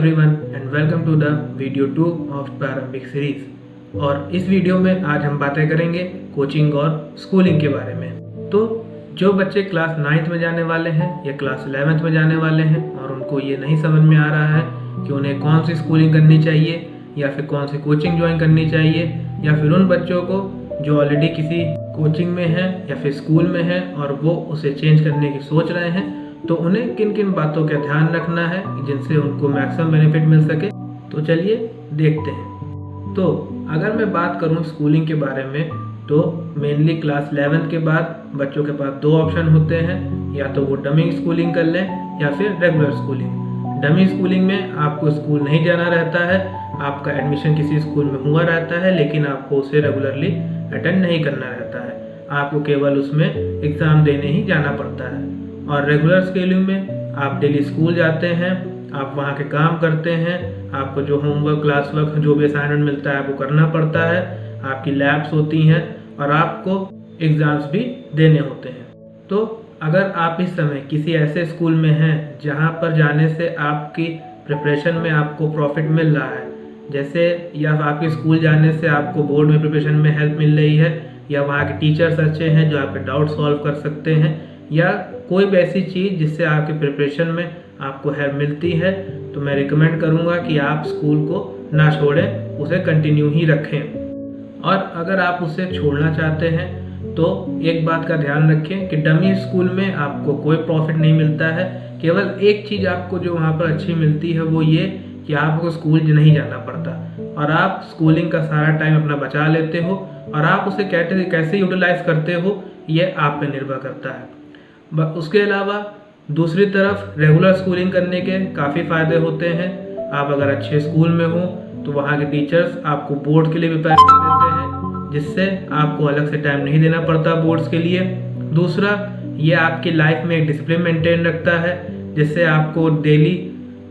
everyone and welcome to the video 2 of प्रारंभिक series. और इस वीडियो में आज हम बातें करेंगे कोचिंग और स्कूलिंग के बारे में। तो जो बच्चे क्लास 9th में जाने वाले हैं या क्लास 11th में जाने वाले हैं और उनको ये नहीं समझ में आ रहा है कि उन्हें कौन सी स्कूलिंग करनी चाहिए या फिर कौन सी कोचिंग ज्वाइन करनी चाहिए, या फिर उन बच्चों को जो ऑलरेडी किसी कोचिंग में है या फिर स्कूल में है और वो उसे चेंज करने की सोच रहे हैं, तो उन्हें किन किन बातों का ध्यान रखना है जिनसे उनको मैक्सिमम बेनिफिट मिल सके। तो चलिए देखते हैं। तो अगर मैं बात करूं स्कूलिंग के बारे में, तो मेनली क्लास 11th के बाद बच्चों के पास दो ऑप्शन होते हैं, या तो वो डमी स्कूलिंग कर लें या फिर रेगुलर स्कूलिंग। डमी स्कूलिंग में आपको स्कूल नहीं जाना रहता है, आपका एडमिशन किसी स्कूल में हुआ रहता है लेकिन आपको उसे रेगुलरली अटेंड नहीं करना रहता है, आपको केवल उसमें एग्ज़ाम देने ही जाना पड़ता है। और रेगुलर स्कूलिंग में आप डेली स्कूल जाते हैं, आप वहाँ के काम करते हैं, आपको जो होमवर्क क्लास वर्क जो भी असाइनमेंट मिलता है आपको करना पड़ता है, आपकी लैब्स होती हैं और आपको एग्ज़ाम्स भी देने होते हैं। तो अगर आप इस समय किसी ऐसे स्कूल में हैं जहाँ पर जाने से आपकी प्रिपरेशन में आपको प्रॉफिट मिल रहा है, जैसे या आपके स्कूल जाने से आपको बोर्ड में प्रिपरेशन में हेल्प मिल रही है, या वहाँ के टीचर्स अच्छे हैं जो आपके डाउट सॉल्व कर सकते हैं, या कोई भी ऐसी चीज़ जिससे आपके प्रिपरेशन में आपको हेल्प मिलती है, तो मैं रिकमेंड करूँगा कि आप स्कूल को ना छोड़ें, उसे कंटिन्यू ही रखें। और अगर आप उसे छोड़ना चाहते हैं तो एक बात का ध्यान रखें कि डमी स्कूल में आपको कोई प्रॉफिट नहीं मिलता है। केवल एक चीज़ आपको जो वहाँ पर अच्छी मिलती है वो ये कि आपको स्कूल नहीं जाना पड़ता और आप स्कूलिंग का सारा टाइम अपना बचा लेते हो, और आप उसे कैसे यूटिलाइज करते हो ये आप पे निर्भर करता है। उसके अलावा दूसरी तरफ रेगुलर स्कूलिंग करने के काफ़ी फ़ायदे होते हैं। आप अगर अच्छे स्कूल में हो तो वहाँ के टीचर्स आपको बोर्ड के लिए प्रिपेयर कर देते हैं, जिससे आपको अलग से टाइम नहीं देना पड़ता बोर्ड्स के लिए। दूसरा, ये आपकी लाइफ में एक डिसिप्लिन मेंटेन रखता है, जिससे आपको डेली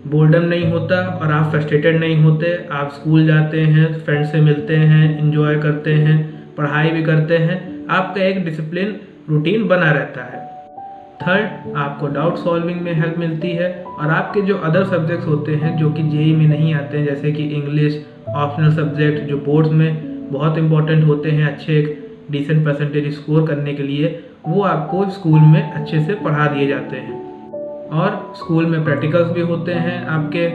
बोर्डम नहीं होता और आप फ्रस्ट्रेटेड नहीं होते। आप स्कूल जाते हैं, फ्रेंड से मिलते हैं, एंजॉय करते हैं, पढ़ाई भी करते हैं, आपका एक डिसिप्लिन रूटीन बना रहता है। थर्ड, आपको डाउट सॉल्विंग में हेल्प मिलती है, और आपके जो अदर सब्जेक्ट्स होते हैं जो कि जेईई में नहीं आते हैं, जैसे कि इंग्लिश, ऑप्शनल सब्जेक्ट जो बोर्ड्स में बहुत इंपॉर्टेंट होते हैं अच्छे डिसेंट परसेंटेज स्कोर करने के लिए, वो आपको स्कूल में अच्छे से पढ़ा दिए जाते हैं। और स्कूल में प्रैक्टिकल्स भी होते हैं आपके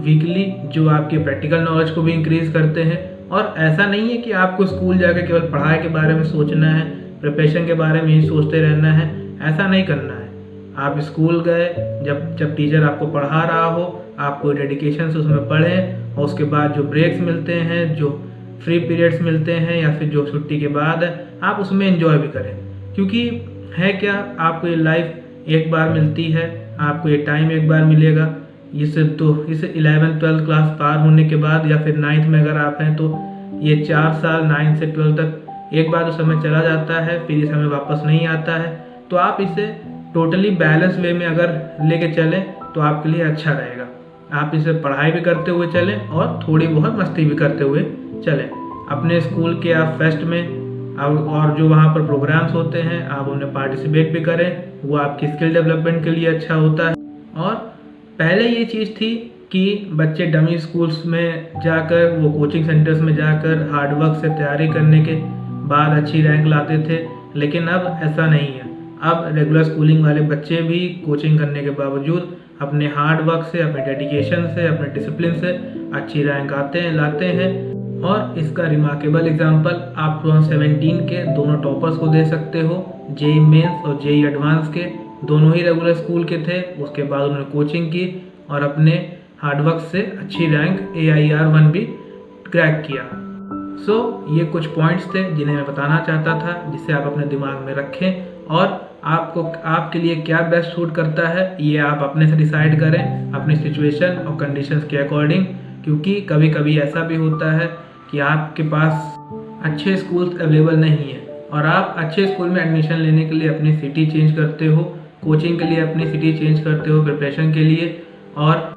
वीकली, जो आपके प्रैक्टिकल नॉलेज को भी इंक्रीज करते हैं। और ऐसा नहीं है कि आपको स्कूल जाकर केवल पढ़ाई के बारे में सोचना है, प्रिपरेशन के बारे में ही सोचते रहना है, ऐसा नहीं करना है। आप स्कूल गए, जब टीचर आपको पढ़ा रहा हो, आपको डेडिकेशन से उसमें पढ़ें, और उसके बाद जो ब्रेक्स मिलते हैं, जो फ्री पीरियड्स मिलते हैं, या फिर जो छुट्टी के बाद है, आप उसमें एंजॉय भी करें। क्योंकि है क्या, आपको ये लाइफ एक बार मिलती है, आपको ये टाइम एक बार मिलेगा। इस 11th 12th क्लास पार होने के बाद, या फिर 9th में अगर आप हैं तो ये 4 साल 9 से 12 तक एक बार तो समय चला जाता है, फिर ये समय वापस नहीं आता है। तो आप इसे टोटली बैलेंस वे में अगर लेके चलें तो आपके लिए अच्छा रहेगा। आप इसे पढ़ाई भी करते हुए चलें और थोड़ी बहुत मस्ती भी करते हुए चलें। अपने स्कूल के आप फेस्ट में और जो वहाँ पर प्रोग्राम्स होते हैं आप उन्हें पार्टिसिपेट भी करें, वो आपकी स्किल डेवलपमेंट के लिए अच्छा होता है। और पहले ये चीज़ थी कि बच्चे डमी स्कूल्स में जाकर, वो कोचिंग सेंटर्स में जाकर हार्डवर्क से तैयारी करने के बाद अच्छी रैंक लाते थे, लेकिन अब ऐसा नहीं है। अब रेगुलर स्कूलिंग वाले बच्चे भी कोचिंग करने के बावजूद अपने हार्ड वर्क से, अपने डेडिकेशन से, अपने डिसिप्लिन से अच्छी रैंक लाते हैं। और इसका रिमार्केबल एग्जांपल आप 2017 के दोनों टॉपर्स को दे सकते हो, जेईई मेंस और जेईई एडवांस के, दोनों ही रेगुलर स्कूल के थे। उसके बाद उन्होंने कोचिंग की और अपने हार्डवर्क से अच्छी रैंक AIR 1 भी क्रैक किया। ये कुछ पॉइंट्स थे जिन्हें मैं बताना चाहता था, जिसे आप अपने दिमाग में रखें, और आपके लिए क्या बेस्ट सूट करता है ये आप अपने से डिसाइड करें, अपनी सिचुएशन और कंडीशंस के अकॉर्डिंग। क्योंकि कभी कभी ऐसा भी होता है कि आपके पास अच्छे स्कूल्स अवेलेबल नहीं है और आप अच्छे स्कूल में एडमिशन लेने के लिए अपनी सिटी चेंज करते हो, कोचिंग के लिए अपनी सिटी चेंज करते हो प्रिपरेशन के लिए, और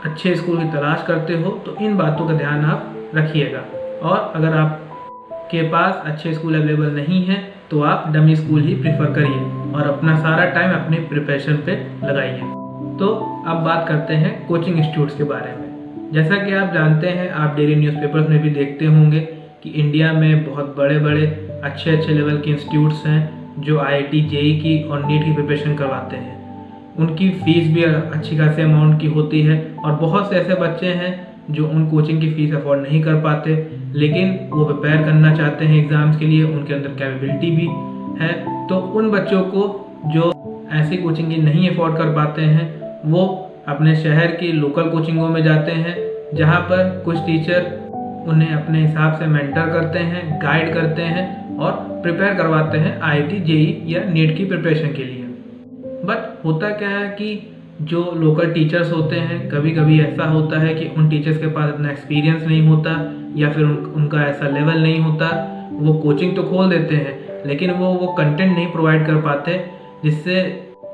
अच्छे स्कूल की तलाश करते हो। तो इन बातों का ध्यान आप रखिएगा। और अगर आपके पास अच्छे स्कूल अवेलेबल नहीं है तो आप डमी स्कूल ही प्रीफर करिए और अपना सारा टाइम अपने प्रिपरेशन पे लगाइए। तो अब बात करते हैं कोचिंग इंस्टीट्यूट्स के बारे में। जैसा कि आप जानते हैं, आप डेली न्यूज़पेपर्स में भी देखते होंगे कि इंडिया में बहुत बड़े बड़े अच्छे लेवल के इंस्टीट्यूट्स हैं जो IIT JEE की और नीट की प्रिपरेशन करवाते हैं। उनकी फ़ीस भी अच्छी खासी अमाउंट की होती है और बहुत से ऐसे बच्चे हैं जो उन कोचिंग की फ़ीस अफोर्ड नहीं कर पाते, लेकिन वो प्रिपेयर करना चाहते हैं एग्ज़ाम्स के लिए, उनके अंदर कैपेबिलिटी भी है। तो उन बच्चों को जो ऐसी कोचिंग नहीं अफोर्ड कर पाते हैं, वो अपने शहर की लोकल कोचिंगों में जाते हैं, जहाँ पर कुछ टीचर उन्हें अपने हिसाब से मेंटर करते हैं, गाइड करते हैं और प्रिपेयर करवाते हैं IIT JEE या नीट की प्रिपरेशन के लिए। बट होता क्या है कि जो लोकल टीचर्स होते हैं, कभी कभी ऐसा होता है कि उन टीचर्स के पास इतना एक्सपीरियंस नहीं होता या फिर उनका ऐसा लेवल नहीं होता। वो कोचिंग तो खोल देते हैं, लेकिन वो कंटेंट नहीं प्रोवाइड कर पाते जिससे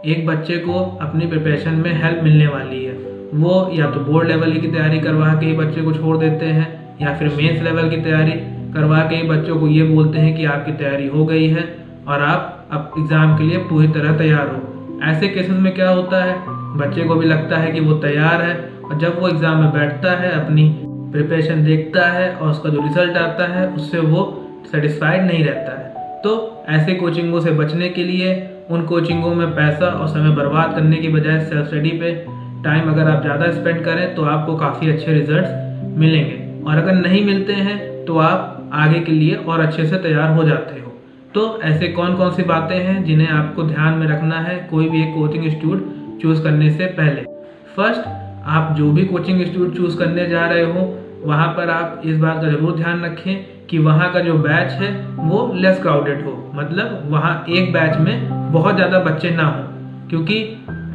एक बच्चे को अपनी प्रिपरेशन में हेल्प मिलने वाली है। वो या तो बोर्ड लेवल की तैयारी करवा के ही बच्चे को छोड़ देते हैं, या फिर मेंस लेवल की तैयारी करवा के ही बच्चों को ये बोलते हैं कि आपकी तैयारी हो गई है और आप अब एग्ज़ाम के लिए पूरी तरह तैयार हो। ऐसे केसेस में क्या होता है, बच्चे को भी लगता है कि वो तैयार है, और जब वो एग्ज़ाम में बैठता है, अपनी प्रिपरेशन देखता है और उसका जो रिज़ल्ट आता है उससे वो सेटिस्फाइड नहीं रहता है। तो ऐसे कोचिंगों से बचने के लिए उन कोचिंगों में पैसा और समय बर्बाद करने की बजाय सेल्फ स्टडी पे टाइम अगर आप ज़्यादा स्पेंड करें तो आपको काफ़ी अच्छे रिजल्ट्स मिलेंगे, और अगर नहीं मिलते हैं तो आप आगे के लिए और अच्छे से तैयार हो जाते हो। तो ऐसे कौन कौन सी बातें हैं जिन्हें आपको ध्यान में रखना है कोई भी एक कोचिंग इंस्टीट्यूट चूज़ करने से पहले। फर्स्ट, आप जो भी कोचिंग इंस्टीट्यूट चूज़ करने जा रहे हो वहाँ पर आप इस बात का ज़रूर ध्यान रखें कि वहाँ का जो बैच है वो लेस क्राउडेड हो, मतलब वहाँ एक बैच में बहुत ज़्यादा बच्चे ना हो, क्योंकि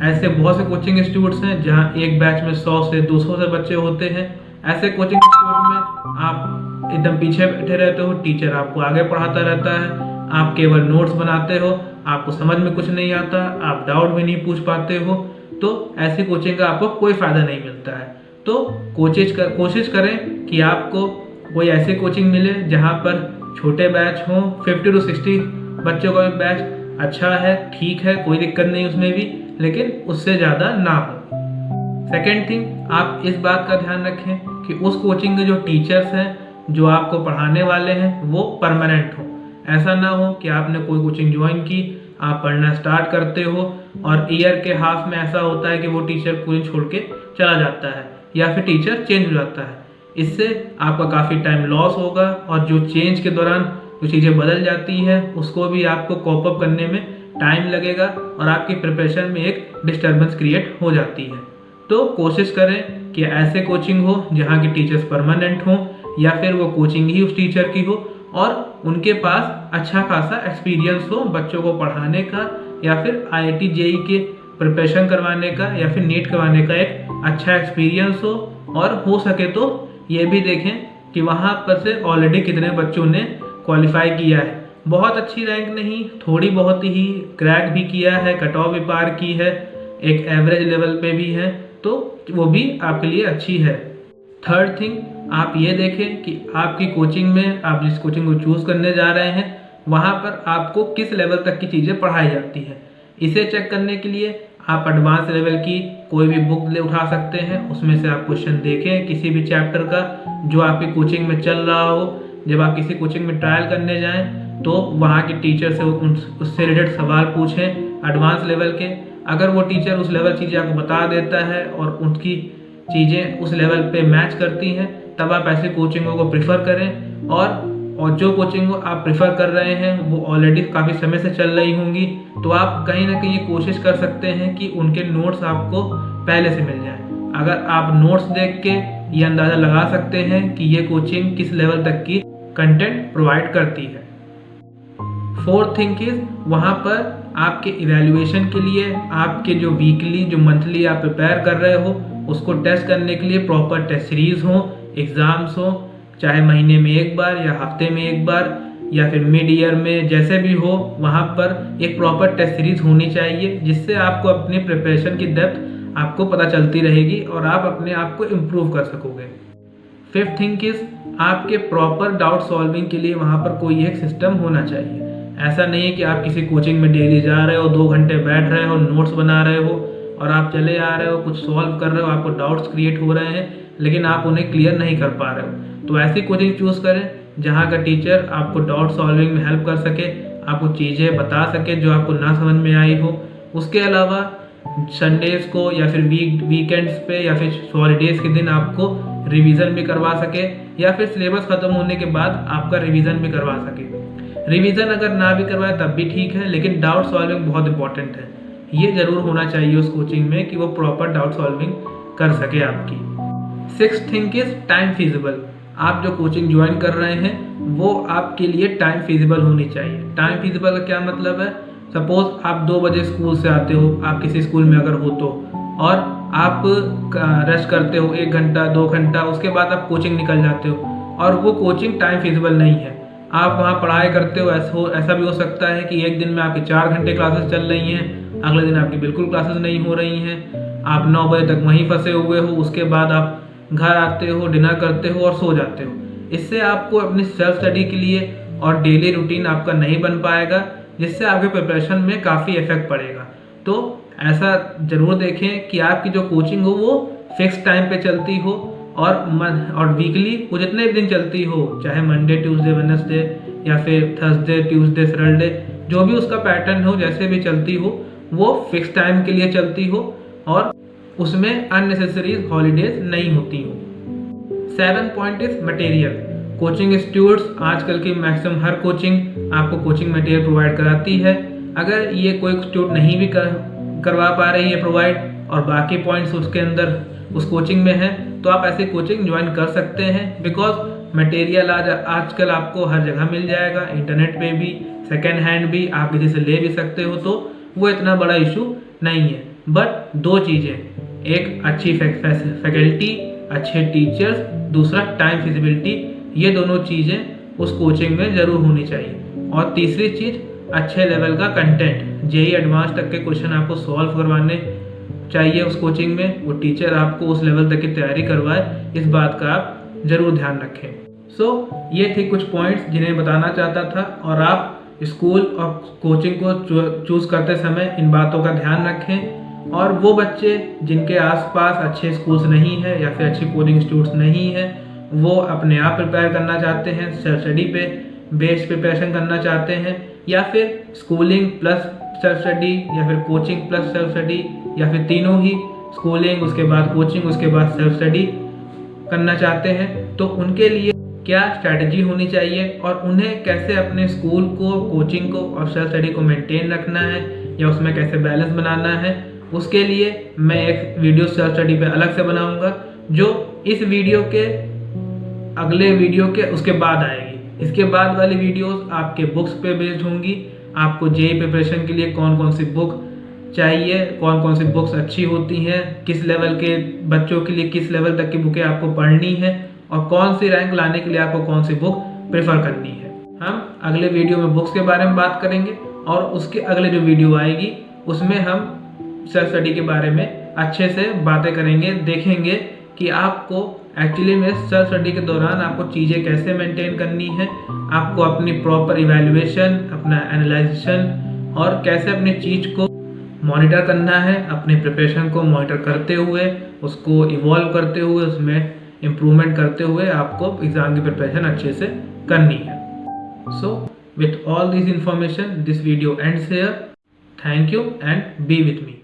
ऐसे बहुत से कोचिंग इंस्टीट्यूट्स हैं जहाँ एक बैच में 100 से 200 से बच्चे होते हैं। ऐसे कोचिंग इंस्टीट्यूट में आप एकदम पीछे बैठे रहते हो, टीचर आपको आगे पढ़ाता रहता है, आप केवल नोट्स बनाते हो, आपको समझ में कुछ नहीं आता, आप डाउट भी नहीं पूछ पाते हो। तो ऐसी कोचिंग का आपको कोई फ़ायदा नहीं मिलता है। तो कोशिश करें कि आपको कोई ऐसी कोचिंग मिले जहाँ पर छोटे बैच हों, 50 to 60 बच्चों का बैच अच्छा है, ठीक है, कोई दिक्कत नहीं उसमें भी, लेकिन उससे ज़्यादा ना हो। सेकेंड थिंग, आप इस बात का ध्यान रखें कि उस कोचिंग के जो टीचर्स हैं जो आपको पढ़ाने वाले हैं वो परमानेंट हो। ऐसा ना हो कि आपने कोई कोचिंग ज्वाइन की, आप पढ़ना स्टार्ट करते हो और ईयर के हाफ में ऐसा होता है कि वो टीचर कोचिंग छोड़ के चला जाता है या फिर टीचर चेंज हो जाता है। इससे आपका काफ़ी टाइम लॉस होगा, और जो चेंज के दौरान जो चीज़ें बदल जाती हैं उसको भी आपको कॉप अप करने में टाइम लगेगा और आपकी प्रिपरेशन में एक डिस्टर्बेंस क्रिएट हो जाती है। तो कोशिश करें कि ऐसे कोचिंग हो जहाँ के टीचर्स परमानेंट हों, या फिर वो कोचिंग ही उस टीचर की हो और उनके पास अच्छा खासा एक्सपीरियंस हो बच्चों को पढ़ाने का, या फिर IIT JEE के प्रिपरेशन करवाने का, या फिर नीट करवाने का एक अच्छा एक्सपीरियंस हो। और हो सके तो ये भी देखें कि वहाँ पर से ऑलरेडी कितने बच्चों ने क्वालिफाई किया है। बहुत अच्छी रैंक नहीं, थोड़ी बहुत ही क्रैक भी किया है, कट ऑफ भी पार की है, एक एवरेज लेवल पे भी है, तो वो भी आपके लिए अच्छी है। थर्ड थिंग, आप ये देखें कि आपकी कोचिंग में, आप जिस कोचिंग को चूज़ करने जा रहे हैं वहाँ पर आपको किस लेवल तक की चीज़ें पढ़ाई जाती हैं। इसे चेक करने के लिए आप एडवांस लेवल की कोई भी बुक ले उठा सकते हैं, उसमें से आप क्वेश्चन देखें किसी भी चैप्टर का जो आपकी कोचिंग में चल रहा हो। जब आप किसी कोचिंग में ट्रायल करने जाएं तो वहाँ के टीचर से उससे रिलेटेड सवाल पूछें एडवांस लेवल के। अगर वो टीचर उस लेवल चीज़ें आपको बता देता है और उनकी चीज़ें उस लेवल पे मैच करती हैं, तब आप ऐसे कोचिंगों को प्रिफ़र करें। और जो कोचिंग आप प्रिफ़र कर रहे हैं वो ऑलरेडी काफ़ी समय से चल रही होंगी, तो आप कहीं ना कहीं कोशिश कर सकते हैं कि उनके नोट्स आपको पहले से मिल जाएं। अगर आप नोट्स देख के ये अंदाज़ा लगा सकते हैं कि ये कोचिंग किस लेवल तक की कंटेंट प्रोवाइड करती है। फोर्थ थिंग इज, वहाँ पर आपके इवैल्यूएशन के लिए आपके जो वीकली जो मंथली आप प्रिपेयर कर रहे हो उसको टेस्ट करने के लिए प्रॉपर टेस्ट सीरीज हो, एग्ज़ाम्स हो, चाहे महीने में एक बार या हफ्ते में एक बार या फिर मिड ईयर में, जैसे भी हो, वहाँ पर एक प्रॉपर टेस्ट सीरीज होनी चाहिए जिससे आपको अपनी प्रिपरेशन की डेप्थ आपको पता चलती रहेगी और आप अपने आप को इम्प्रूव कर सकोगे। फिफ्थ थिंग इज, आपके प्रॉपर डाउट सॉल्विंग के लिए वहाँ पर कोई एक सिस्टम होना चाहिए। ऐसा नहीं है कि आप किसी कोचिंग में डेली जा रहे हो, 2 घंटे बैठ रहे हो, नोट्स बना रहे हो और आप चले आ रहे हो, कुछ सॉल्व कर रहे हो, आपको डाउट्स क्रिएट हो रहे हैं लेकिन आप उन्हें क्लियर नहीं कर पा रहे हो, तो ऐसी कोचिंग चूज़ करें जहाँ का टीचर आपको डाउट सॉल्विंग में हेल्प कर सके, आपको चीज़ें बता सके जो आपको ना समझ में आई हो। उसके अलावा संडेज़ को या फिर वीकेंड्स पे या फिर हॉलीडेज़ के दिन आपको रिवीजन भी करवा सके, या फिर सिलेबस ख़त्म होने के बाद आपका रिवीजन भी करवा सके। रिवीजन अगर ना भी करवाए तब भी ठीक है, लेकिन डाउट सॉल्विंग बहुत इंपॉर्टेंट है, ये ज़रूर होना चाहिए उस कोचिंग में कि वो प्रॉपर डाउट सॉल्विंग कर सके आपकी। 6th thing is time feasible. आप जो कोचिंग ज्वाइन कर रहे हैं वो आपके लिए टाइम फिजिबल होनी चाहिए। टाइम फिजिबल का क्या मतलब है? सपोज आप 2 बजे स्कूल से आते हो, आप किसी स्कूल में अगर हो तो, और आप रेस्ट करते हो 1 घंटा 2 घंटा, उसके बाद आप कोचिंग निकल जाते हो और वो कोचिंग टाइम फिजिबल नहीं है। आप वहाँ पढ़ाई करते हो, ऐसा भी हो सकता है कि एक दिन में आपकी 4 घंटे क्लासेस चल रही हैं, अगले दिन आपकी बिल्कुल क्लासेस नहीं हो रही हैं, आप 9 बजे तक वहीं फंसे हुए हो, उसके बाद आप घर आते हो, डिनर करते हो और सो जाते हो। इससे आपको अपनी सेल्फ स्टडी के लिए और डेली रूटीन आपका नहीं बन पाएगा, जिससे आपके प्रिपरेशन में काफ़ी इफेक्ट पड़ेगा। तो ऐसा ज़रूर देखें कि आपकी जो कोचिंग हो वो फिक्स टाइम पे चलती हो और वीकली वो जितने दिन चलती हो, चाहे मंडे ट्यूसडे वेडनेसडे या फिर थर्सडे ट्यूसडे सैटरडे, जो भी उसका पैटर्न हो, जैसे भी चलती हो, वो फिक्स टाइम के लिए चलती हो और उसमें अननेसेसरी हॉलीडेज नहीं होती हो। 7th point is material. Coaching institutes आजकल की मैक्सिमम हर कोचिंग आपको कोचिंग मटेरियल प्रोवाइड कराती है। अगर ये कोई इंस्टीट्यूट नहीं भी करवा पा रही है प्रोवाइड और बाकी पॉइंट्स उसके अंदर उस कोचिंग में है, तो आप ऐसी कोचिंग ज्वाइन कर सकते हैं, बिकॉज मटेरियल आजकल आपको हर जगह मिल जाएगा, इंटरनेट पे भी, सेकेंड हैंड भी, आप किसी से ले भी सकते हो, तो वो इतना बड़ा इशू नहीं है। बट 2 चीज़ें, एक अच्छी फैकल्टी, अच्छे टीचर्स, दूसरा टाइम फिजिबिलिटी, ये दोनों चीज़ें उस कोचिंग में ज़रूर होनी चाहिए। और तीसरी चीज़, अच्छे लेवल का कंटेंट, जेईई एडवांस तक के क्वेश्चन आपको सॉल्व करवाने चाहिए उस कोचिंग में, वो टीचर आपको उस लेवल तक की तैयारी करवाए, इस बात का आप ज़रूर ध्यान रखें। ये थे कुछ पॉइंट्स जिन्हें बताना चाहता था, और आप स्कूल और कोचिंग को चूज़ करते समय इन बातों का ध्यान रखें। और वो बच्चे जिनके आसपास अच्छे स्कूल्स नहीं है या फिर अच्छे कोचिंग इंस्टीट्यूट्स नहीं है, वो अपने आप प्रिपेयर करना चाहते हैं, सेल्फ स्टडी पे बेस्ड प्रिपरेशन करना चाहते हैं, या फिर स्कूलिंग प्लस सेल्फ स्टडी, या फिर कोचिंग प्लस सेल्फ स्टडी, या फिर तीनों ही, स्कूलिंग उसके बाद कोचिंग उसके बाद सेल्फ स्टडी करना चाहते हैं, तो उनके लिए क्या स्ट्रैटेजी होनी चाहिए और उन्हें कैसे अपने स्कूल को, कोचिंग को और सेल्फ स्टडी को मेंटेन रखना है या उसमें कैसे बैलेंस बनाना है, उसके लिए मैं एक वीडियो सेल्फ स्टडी पे अलग से बनाऊंगा, जो इस वीडियो के अगले वीडियो के उसके बाद आएगी। इसके बाद वाली वीडियोस आपके बुक्स पे बेस्ड होंगी, आपको जेईई प्रिपरेशन के लिए कौन कौन सी बुक चाहिए, कौन कौन सी बुक्स अच्छी होती हैं, किस लेवल के बच्चों के लिए किस लेवल तक की बुकें आपको पढ़नी है, और कौन सी रैंक लाने के लिए आपको कौन सी बुक प्रेफर करनी है। हम अगले वीडियो में बुक्स के बारे में बात करेंगे, और उसके अगले जो वीडियो आएगी उसमें हम सेल्फ स्टडी के बारे में अच्छे से बातें करेंगे, देखेंगे कि आपको एक्चुअली में सेल्फ स्टडी के दौरान आपको चीज़ें कैसे मेंटेन करनी है, आपको अपनी प्रॉपर इवैल्यूएशन, अपना एनालाइजेशन और कैसे अपनी चीज़ को मॉनिटर करना है, अपने प्रिपरेशन को मॉनिटर करते हुए, उसको इवॉल्व करते हुए, उसमें इम्प्रूवमेंट करते हुए आपको एग्ज़ाम की प्रिपरेशन अच्छे से करनी है। So with all this information this video ends here. Thank you and B with me.